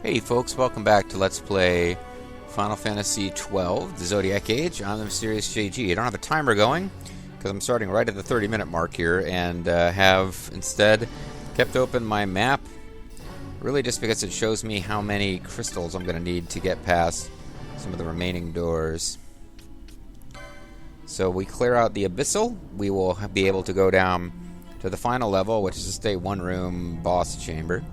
Hey folks, welcome back to Let's Play Final Fantasy XII, the Zodiac Age. I'm the MysteriousJG. I don't have a timer going, because I'm starting right at the 30-minute mark here, and have instead kept open my map, really just because it shows me how many crystals I'm going to need to get past some of the remaining doors. So we clear out the Abyssal, we will be able to go down to the final level, which is just a one-room boss chamber.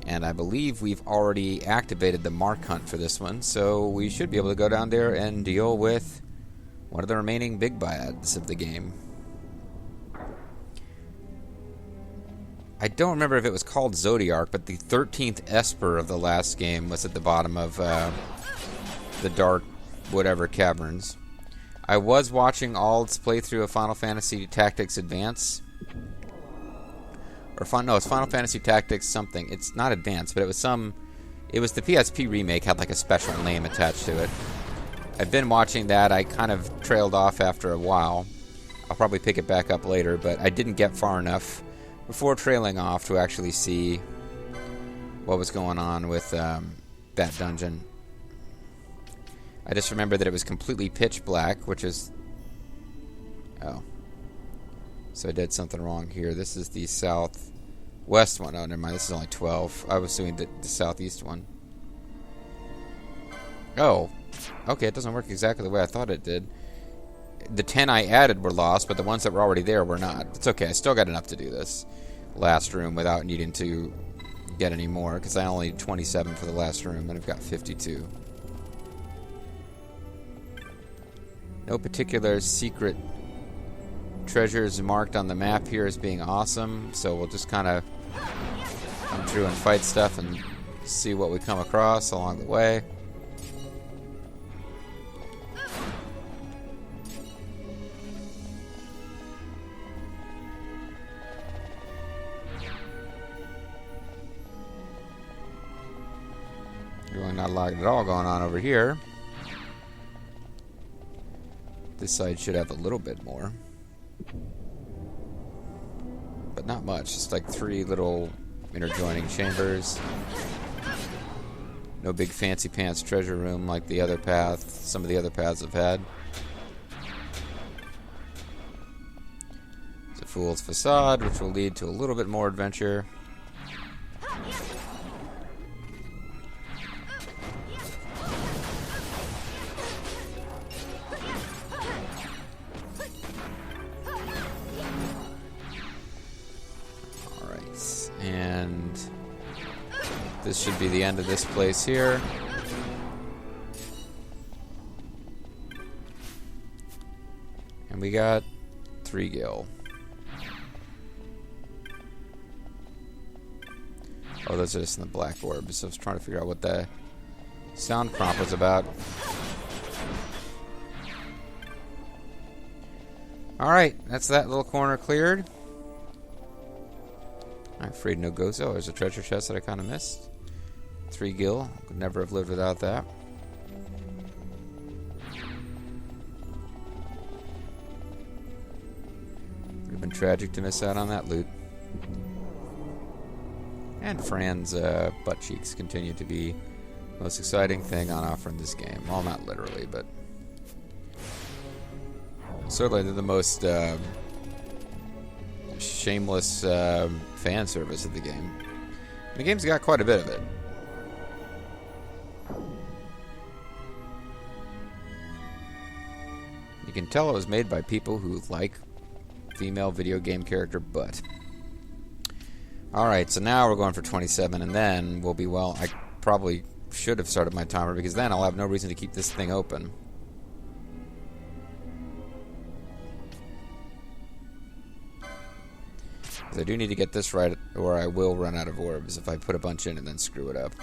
And I believe we've already activated the Mark Hunt for this one, so we should be able to go down there and deal with one of the remaining big bads of the game. I don't remember if it was called Zodiac, but the 13th Esper of the last game was at the bottom of the dark whatever caverns. I was watching Ald's playthrough of Final Fantasy Tactics Advance. It's Final Fantasy Tactics something. It's not Advanced, but it was the PSP remake, had like a special name attached to it. I've been watching that. I kind of trailed off after a while. I'll probably pick it back up later, but I didn't get far enough before trailing off to actually see what was going on with that dungeon. I just remember that it was completely pitch black, which is... Oh. So I did something wrong here. This is the southwest one. Oh, never mind. This is only 12. I was doing the southeast one. Oh. Okay, it doesn't work exactly the way I thought it did. The 10 I added were lost, but the ones that were already there were not. It's okay. I still got enough to do this last room without needing to get any more, because I only need 27 for the last room, and I've got 52. No particular secret treasures marked on the map here as being awesome, so we'll just kind of come through and fight stuff and see what we come across along the way. Really not a lot at all going on over here. This side should have a little bit more. But not much, just like 3 little interjoining chambers. No big fancy pants treasure room like the other path, some of the other paths have had. It's a Fool's Facade, which will lead to a little bit more adventure. And this should be the end of this place here. And we got 3 gil. Oh, those are just in the black orbs. So I was trying to figure out what the sound prompt was about. Alright, that's that little corner cleared. I'm afraid no ghosts. Oh, there's a treasure chest that I kind of missed. 3 gil. Could never have lived without that. Would have been tragic to miss out on that loot. And Fran's butt cheeks continue to be the most exciting thing on offer in this game. Well, not literally, but certainly they're the most shameless fan service of the game. The game's got quite a bit of it. You can tell it was made by people who like female video game character butt. Alright, so now we're going for 27, and then we'll be well. I probably should have started my timer, because then I'll have no reason to keep this thing open. I do need to get this right, or I will run out of orbs if I put a bunch in and then screw it up.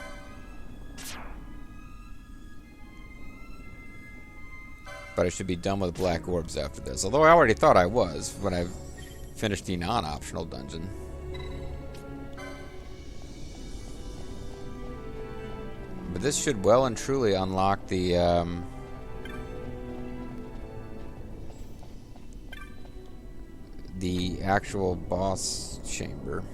But I should be done with black orbs after this. Although I already thought I was when I finished the non-optional dungeon. But this should well and truly unlock the actual boss chamber.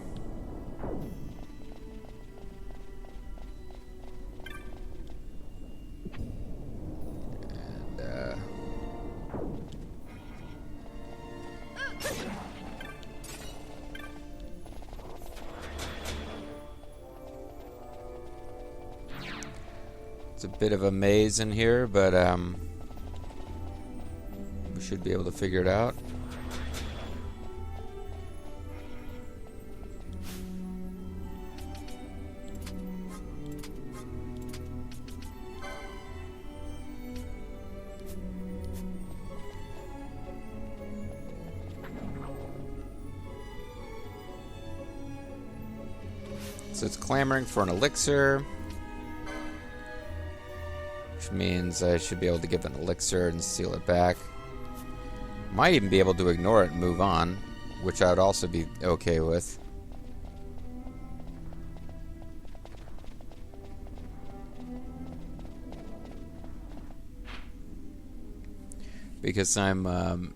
It's a bit of a maze in here, but we should be able to figure it out. So it's clamoring for an elixir, which means I should be able to give an elixir and seal it back. Might even be able to ignore it and move on, which I would also be okay with. Because I'm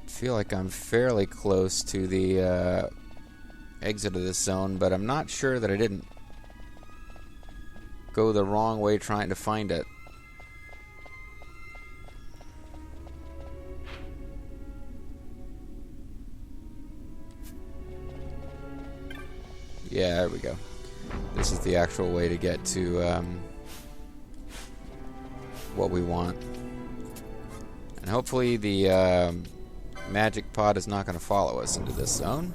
feel like I'm fairly close to the exit of this zone, but I'm not sure that I didn't go the wrong way trying to find it. Yeah, there we go. This is the actual way to get to what we want. And hopefully the magic pod is not going to follow us into this zone.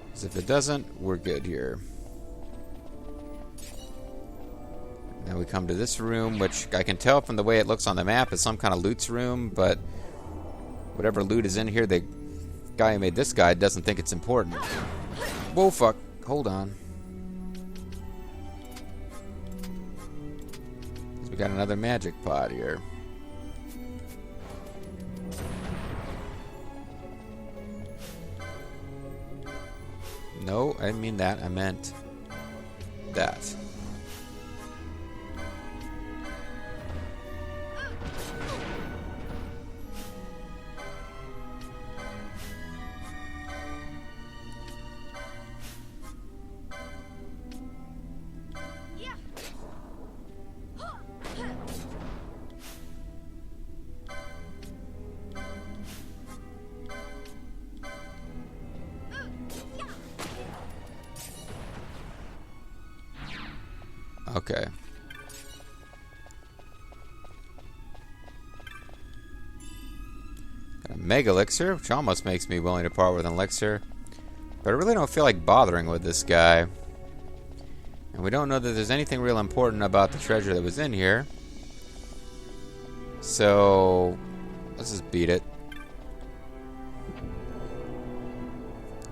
Because if it doesn't, we're good here. Now we come to this room, which I can tell from the way it looks on the map is some kind of loot's room, but whatever loot is in here, the guy who made this guide doesn't think it's important. Whoa, fuck. Hold on. We got another magic pod here. No, I didn't mean that. I meant that. Okay. Got a mega elixir, which almost makes me willing to part with an elixir. But I really don't feel like bothering with this guy. And we don't know that there's anything real important about the treasure that was in here. So let's just beat it.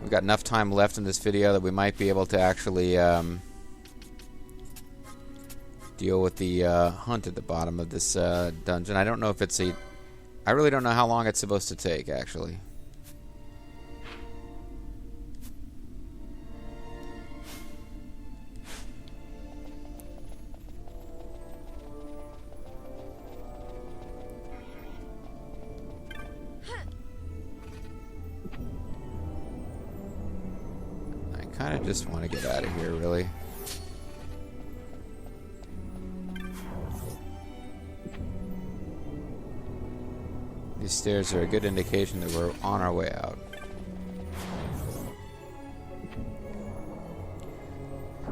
We've got enough time left in this video that we might be able to actually deal with the hunt at the bottom of this dungeon. I don't know if it's a... I really don't know how long it's supposed to take, actually. I kind of just want to get out of here, really. These stairs are a good indication that we're on our way out.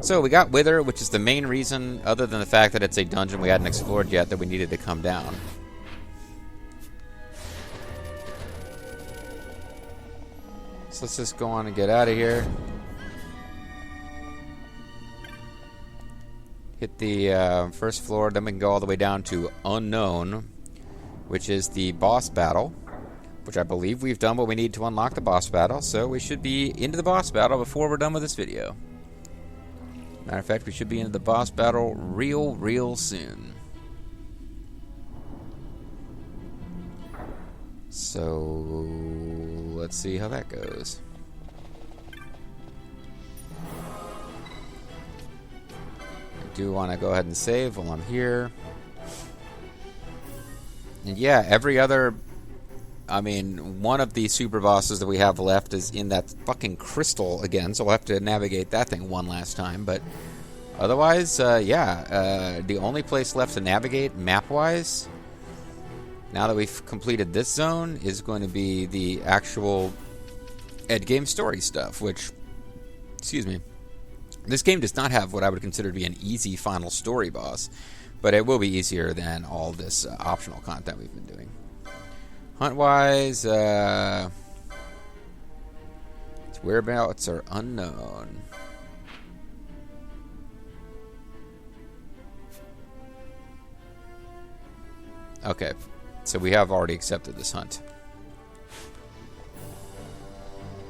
So we got Wither, which is the main reason, other than the fact that it's a dungeon we hadn't explored yet, that we needed to come down. So let's just go on and get out of here. Hit the first floor, then we can go all the way down to Unknown, which is the boss battle, which I believe we've done what we need to unlock the boss battle, so we should be into the boss battle before we're done with this video. Matter of fact, we should be into the boss battle real soon. So let's see how that goes. I do want to go ahead and save while I'm here. And yeah, every other... I mean, one of the super bosses that we have left is in that fucking crystal again, so we'll have to navigate that thing one last time. But Otherwise, yeah, the only place left to navigate map-wise, now that we've completed this zone, is going to be the actual endgame story stuff, which, excuse me, this game does not have what I would consider to be an easy final story boss, but it will be easier than all this optional content we've been doing. Hunt-wise, its whereabouts are unknown. Okay, so we have already accepted this hunt.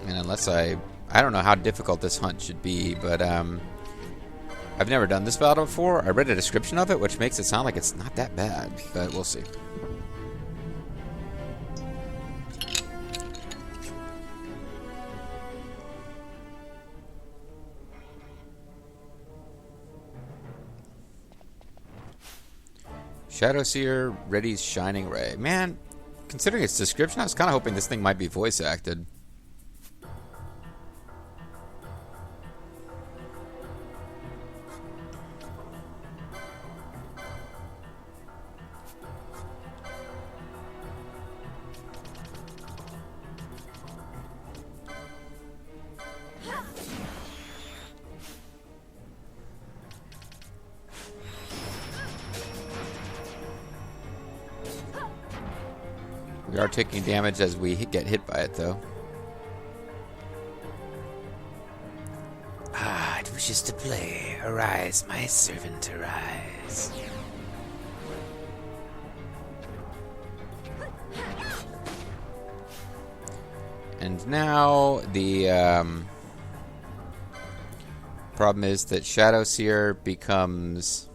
And unless I don't know how difficult this hunt should be, but I've never done this battle before. I read a description of it, which makes it sound like it's not that bad, but we'll see. Shadowseer readies Shining Ray. Man, considering its description, I was kind of hoping this thing might be voice acted. We are taking damage as we get hit by it, though. Ah, it wishes to play. Arise, my servant, arise. And now the problem is that Shadowseer becomes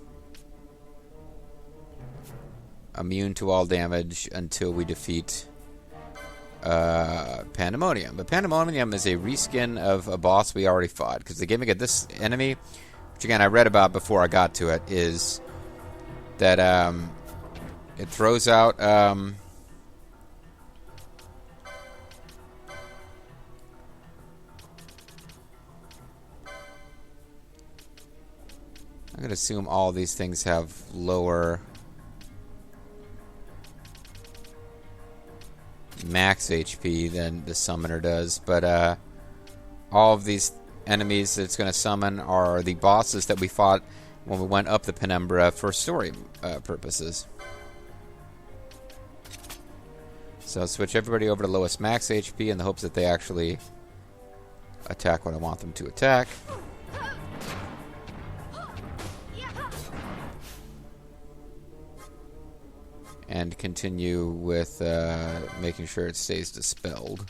immune to all damage until we defeat Pandemonium. But Pandemonium is a reskin of a boss we already fought, because the gimmick of this enemy, which again I read about before I got to it, is that it throws out I'm going to assume all these things have lower max HP than the summoner does, but all of these enemies that it's going to summon are the bosses that we fought when we went up the Penumbra for story purposes. So I'll switch everybody over to lowest max HP in the hopes that they actually attack what I want them to attack. And continue with making sure it stays dispelled.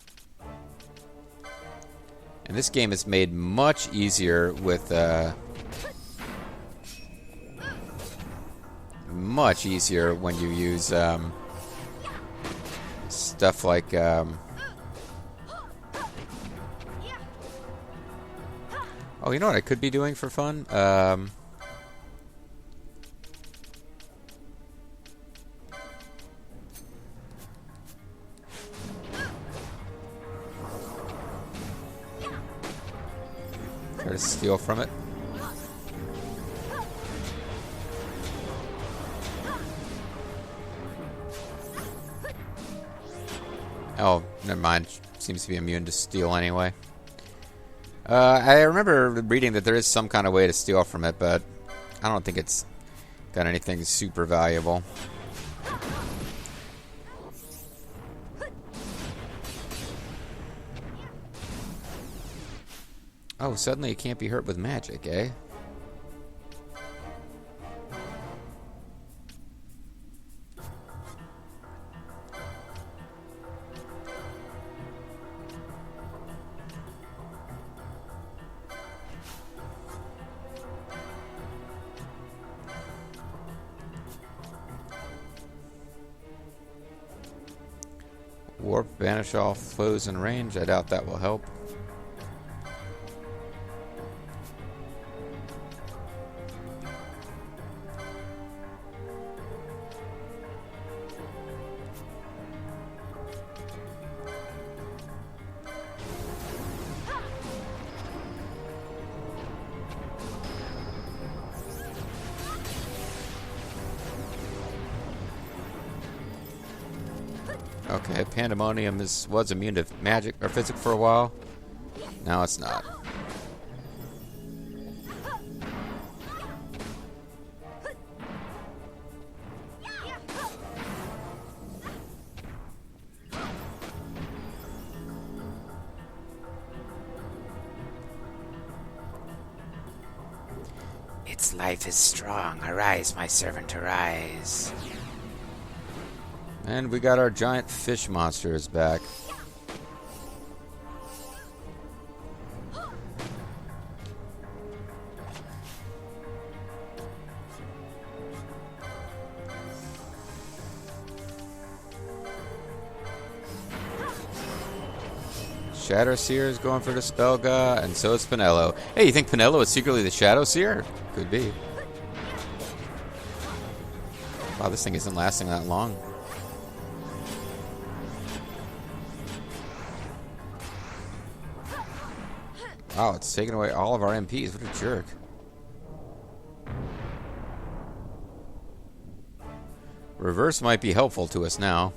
And this game is made much easier with much easier when you use stuff like oh, you know what I could be doing for fun? Try to steal from it. Oh, never mind. Seems to be immune to steal anyway. I remember reading that there is some kind of way to steal from it, but I don't think it's got anything super valuable. Oh, suddenly it can't be hurt with magic, eh? Warp, banish all foes in range. I doubt that will help. Okay, Pandemonium was immune to magic or physic for a while. Now it's not. Its life is strong. Arise, my servant, arise. And we got our giant fish monsters back. Shadow Seer is going for the Spellga, and so is Pinello. Hey, you think Pinello is secretly the Shadow Seer? Could be. Wow, this thing isn't lasting that long. Wow, it's taking away all of our MPs. What a jerk. Reverse might be helpful to us now.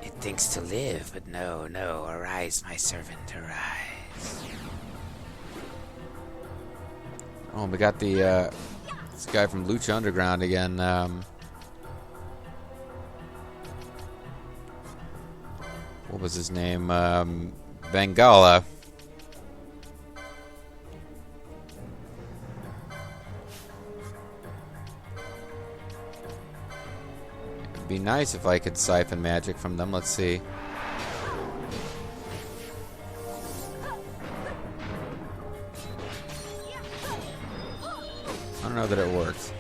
It thinks to live, but no, no. Arise, my servant, arise. Oh, we got the this guy from Lucha Underground again. What was his name? Bengala. It'd be nice if I could siphon magic from them. Let's see. I don't know that it works.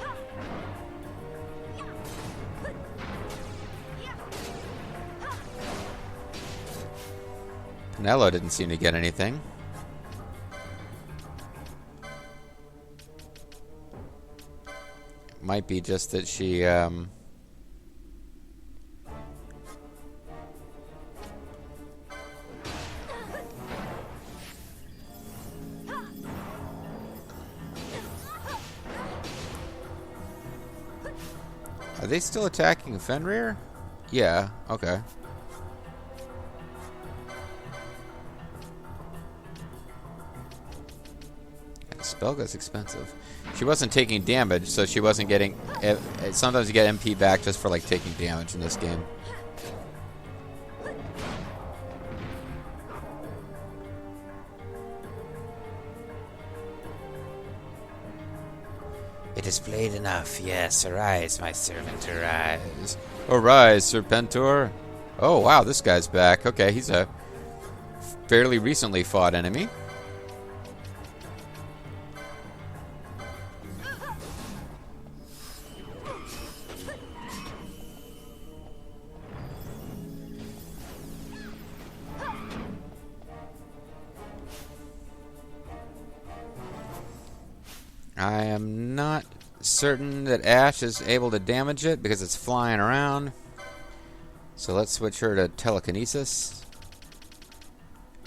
Pinello didn't seem to get anything. Might be just that she, Are they still attacking Fenrir? Yeah, okay. Spellga's expensive. She wasn't taking damage, so she wasn't getting... Sometimes you get MP back just for, like, taking damage in this game. It is played enough. Yes, arise, my servant, arise. Arise, Serpentor. Oh, wow, this guy's back. Okay, he's a fairly recently fought enemy. I am not certain that Ash is able to damage it because it's flying around. So let's switch her to telekinesis.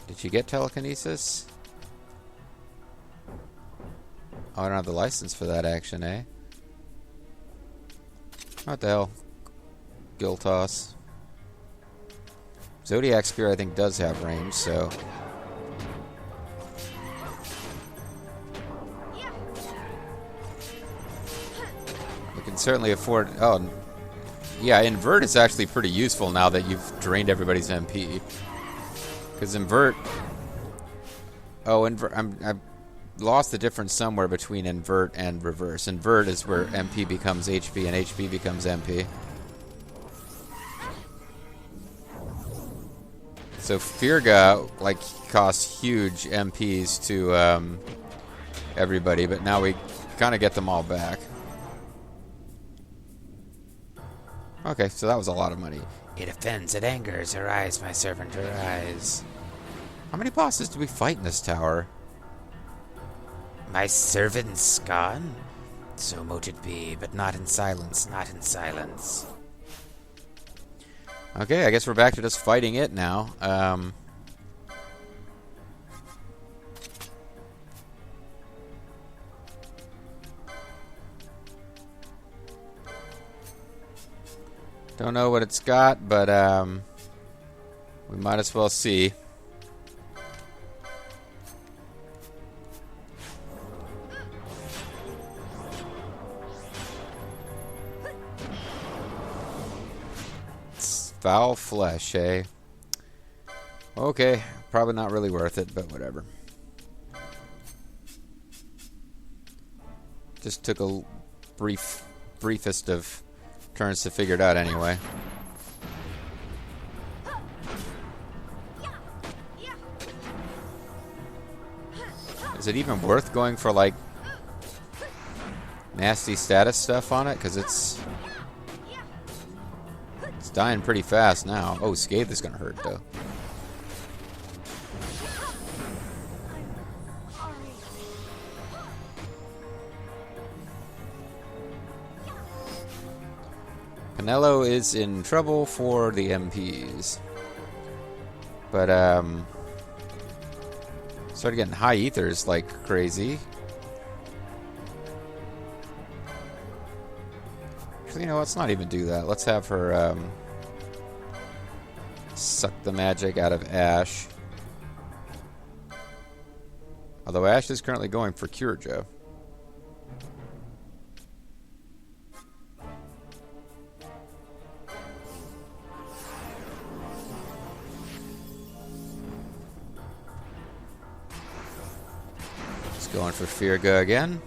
Did she get telekinesis? Oh, I don't have the license for that action, eh? What the hell? Gill toss. Zodiac Spear, I think, does have range, so... can certainly afford... Oh, yeah, Invert is actually pretty useful now that you've drained everybody's MP. Because Invert... Oh, Invert... I've lost the difference somewhere between Invert and Reverse. Invert is where MP becomes HP and HP becomes MP. So Firga, like, costs huge MPs to everybody, but now we kind of get them all back. Okay, so that was a lot of money. It offends, it angers. Arise, my servant, arise. How many bosses do we fight in this tower? My servant's gone? So mote it be, but not in silence, not in silence. Okay, I guess we're back to just fighting it now. Don't know what it's got, but we might as well see. It's foul flesh, eh? Okay, probably not really worth it, but whatever. Just took a briefest of turns to figure it out anyway. Is it even worth going for, like, nasty status stuff on it? Because it's dying pretty fast now. Oh, Scathe is going to hurt, though. Pinello is in trouble for the MPs. But, started getting high ethers like crazy. Actually, you know, let's not even do that. Let's have her, suck the magic out of Ash. Although Ash is currently going for Cure Joe. Going for Firga again.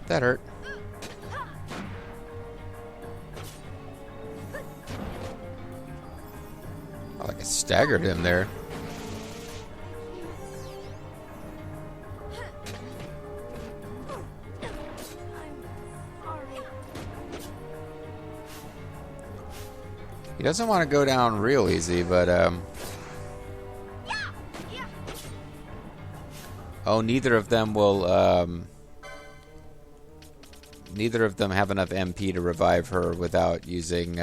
That hurt. Oh, like I staggered him there. He doesn't want to go down real easy, but, oh, neither of them will, neither of them have enough MP to revive her without using,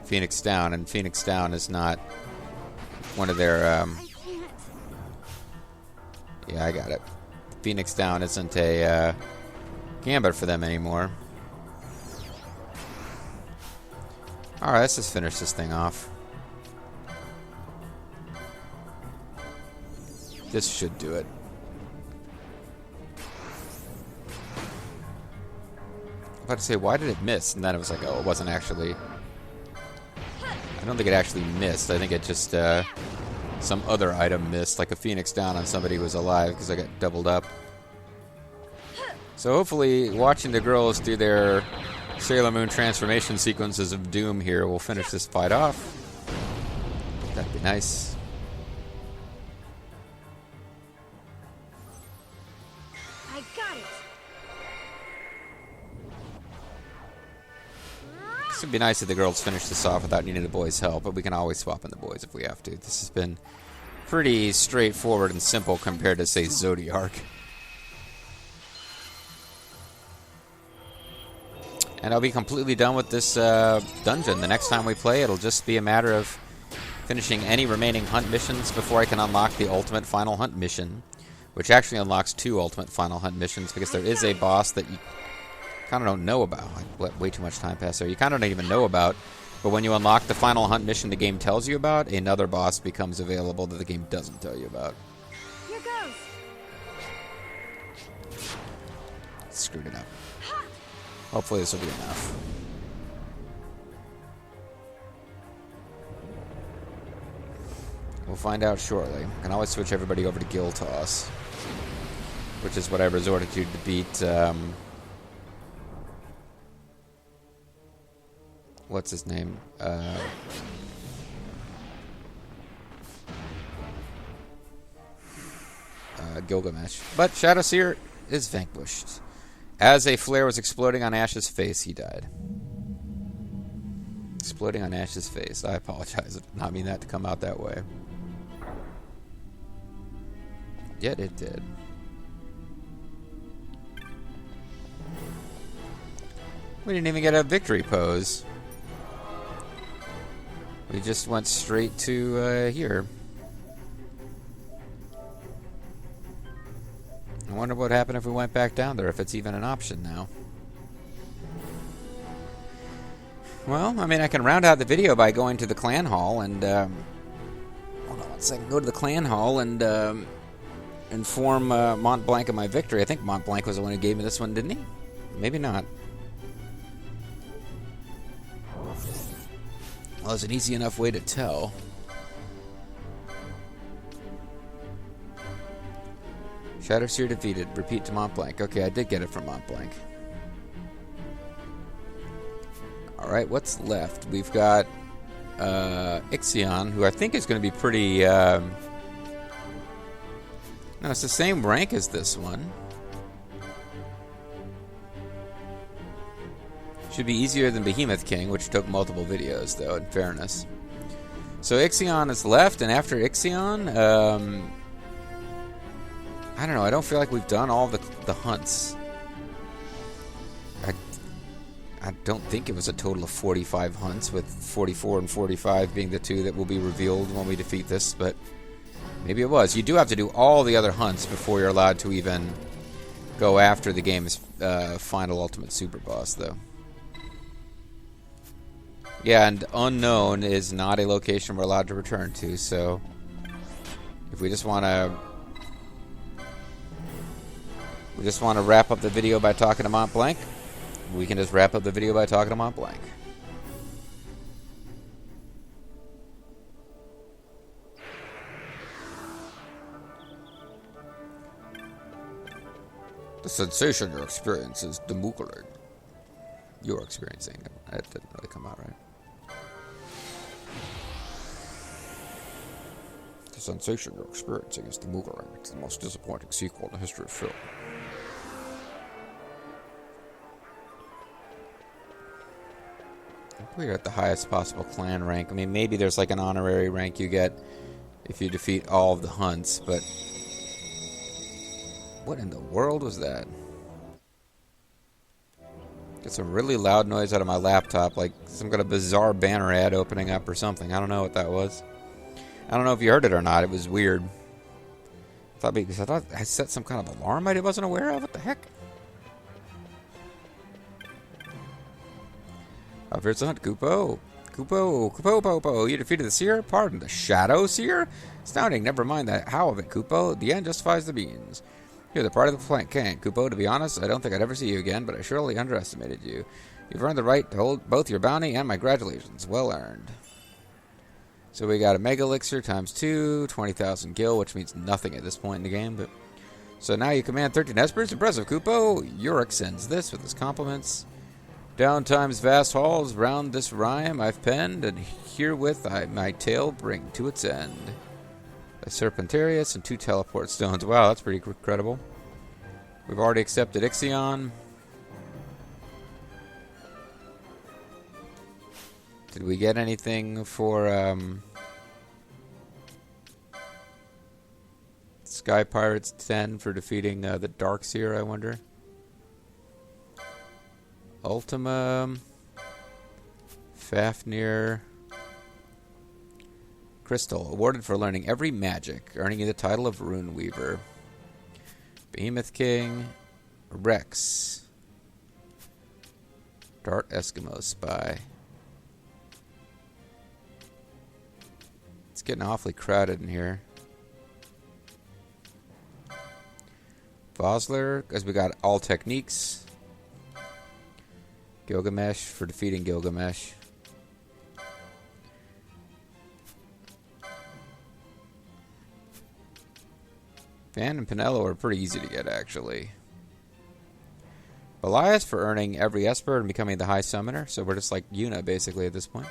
Phoenix Down, and Phoenix Down is not one of their, yeah, I got it. Phoenix Down isn't a, gambit for them anymore. Alright, let's just finish this thing off. This should do it. I was about to say, why did it miss? And then it was like, oh, it wasn't actually... I don't think it actually missed. I think it just, some other item missed, like a Phoenix Down on somebody who was alive, because I got doubled up. So hopefully, watching the girls do their Sailor Moon transformation sequences of doom here will finish this fight off. That'd be nice. I got it. This would be nice if the girls finish this off without needing the boys' help, but we can always swap in the boys if we have to. This has been pretty straightforward and simple compared to, say, Zodiac. And I'll be completely done with this dungeon. The next time we play, it'll just be a matter of finishing any remaining hunt missions before I can unlock the ultimate final hunt mission, which actually unlocks 2 ultimate final hunt missions, because there is a boss that you kind of don't know about. I let way too much time pass there. You kind of don't even know about, but when you unlock the final hunt mission the game tells you about, another boss becomes available that the game doesn't tell you about. Here goes. Screwed it up. Hopefully this will be enough. We'll find out shortly. I can always switch everybody over to Gill Toss, which is what I resorted to beat, what's his name? Gilgamesh. But Shadowseer is vanquished. As a flare was exploding on Ash's face, he died. Exploding on Ash's face. I apologize. I did not mean that to come out that way. Yet it did. We didn't even get a victory pose. We just went straight to here. I wonder what happened if we went back down there, if it's even an option now. Well, I mean, I can round out the video by going to the clan hall and, hold on one second, go to the clan hall and, inform, Mont Blanc of my victory. I think Mont Blanc was the one who gave me this one, didn't he? Maybe not. Well, it's an easy enough way to tell. Shadow Seer defeated. Repeat to Mont Blanc. Okay, I did get it from Mont Blanc. Alright, what's left? We've got XII, who I think is going to be pretty... No, it's the same rank as this one. Should be easier than Behemoth King, which took multiple videos, though, in fairness. So XII is left, and after XII, I don't know, I don't feel like we've done all the hunts. I don't think it was a total of 45 hunts, with 44 and 45 being the two that will be revealed when we defeat this, but maybe it was. You do have to do all the other hunts before you're allowed to even go after the game's final ultimate super boss, though. Yeah, and unknown is not a location we're allowed to return to, so if we just want to wrap up the video by talking to Mont Blanc, we can just wrap up the video by talking to Mont Blanc. The sensation you're experiencing is demooling. You're experiencing it. That didn't really come out right. The sensation you're experiencing is demooling. It's the most disappointing sequel in the history of film. We're at the highest possible clan rank. I mean, maybe there's like an honorary rank you get if you defeat all of the hunts, but what in the world was that? Get some really loud noise out of my laptop, like some kind of bizarre banner ad opening up or something. I don't know what that was. I don't know if you heard it or not. It was weird. I thought I set some kind of alarm I wasn't aware of. What the heck? Here's the hunt, Kupo. Kupo. You defeated the Seer? Pardon, the Shadow Seer? Astounding, never mind that how of it, Kupo. The end justifies the means. You're the part of the flank can't, Kupo. To be honest, I don't think I'd ever see you again, but I surely underestimated you. You've earned the right to hold both your bounty and my congratulations. Well earned. So we got a Mega Elixir times 2, 20,000 gil, which means nothing at this point in the game, but... So now you command 13 Espers. Impressive, Kupo. Yorick sends this with his compliments. Downtime's vast halls round this rhyme I've penned, and herewith my tale bring to its end. A Serpentarius and 2 teleport stones. Wow, that's pretty credible. We've already accepted Ixion. Did we get anything for Sky Pirates 10 for defeating the Dark Seer, I wonder? Ultima, Fafnir, Crystal, awarded for learning every magic, earning you the title of Rune Weaver. Behemoth King, Rex, Dart Eskimo Spy. It's getting awfully crowded in here. Vosler, because we got all techniques. Gilgamesh for defeating Gilgamesh. Van and Pinello are pretty easy to get, actually. Elias for earning every Esper and becoming the High Summoner, so we're just like Yuna, basically, at this point.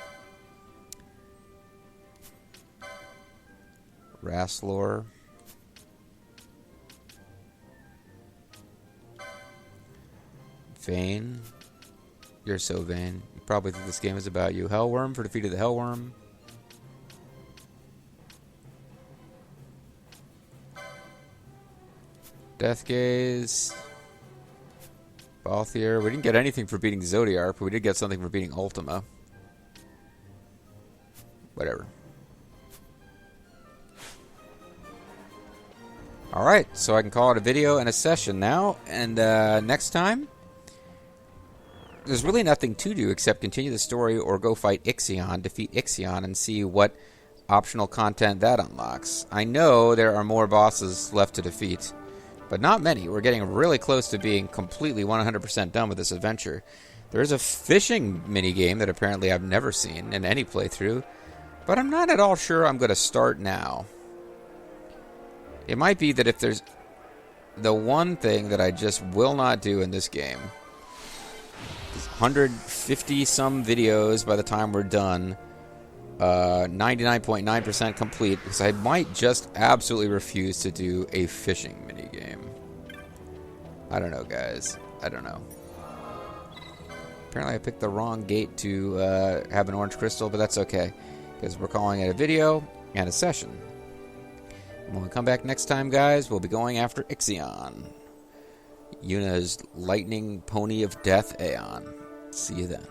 Rasslor. Vayne. You're so vain. You probably think this game is about you. Hellworm for defeating the Hellworm. Death Gaze. Balthier. We didn't get anything for beating Zodiac, but we did get something for beating Ultima. Whatever. Alright, so I can call it a video and a session now. And next time, there's really nothing to do except continue the story or go fight XII, defeat XII, and see what optional content that unlocks. I know there are more bosses left to defeat, but not many. We're getting really close to being completely 100% done with this adventure. There's a fishing minigame that apparently I've never seen in any playthrough, but I'm not at all sure I'm going to start now. It might be that if there's the one thing that I just will not do in this game, 150 some videos by the time we're done, 99.9% complete, because I might just absolutely refuse to do a fishing minigame. I don't know, guys. I don't know. Apparently I picked the wrong gate to have an orange crystal, but that's okay, because we're calling it a video and a session. When we come back next time, guys, we'll be going after Ixion, Yuna's lightning pony of death, Aeon. See you then.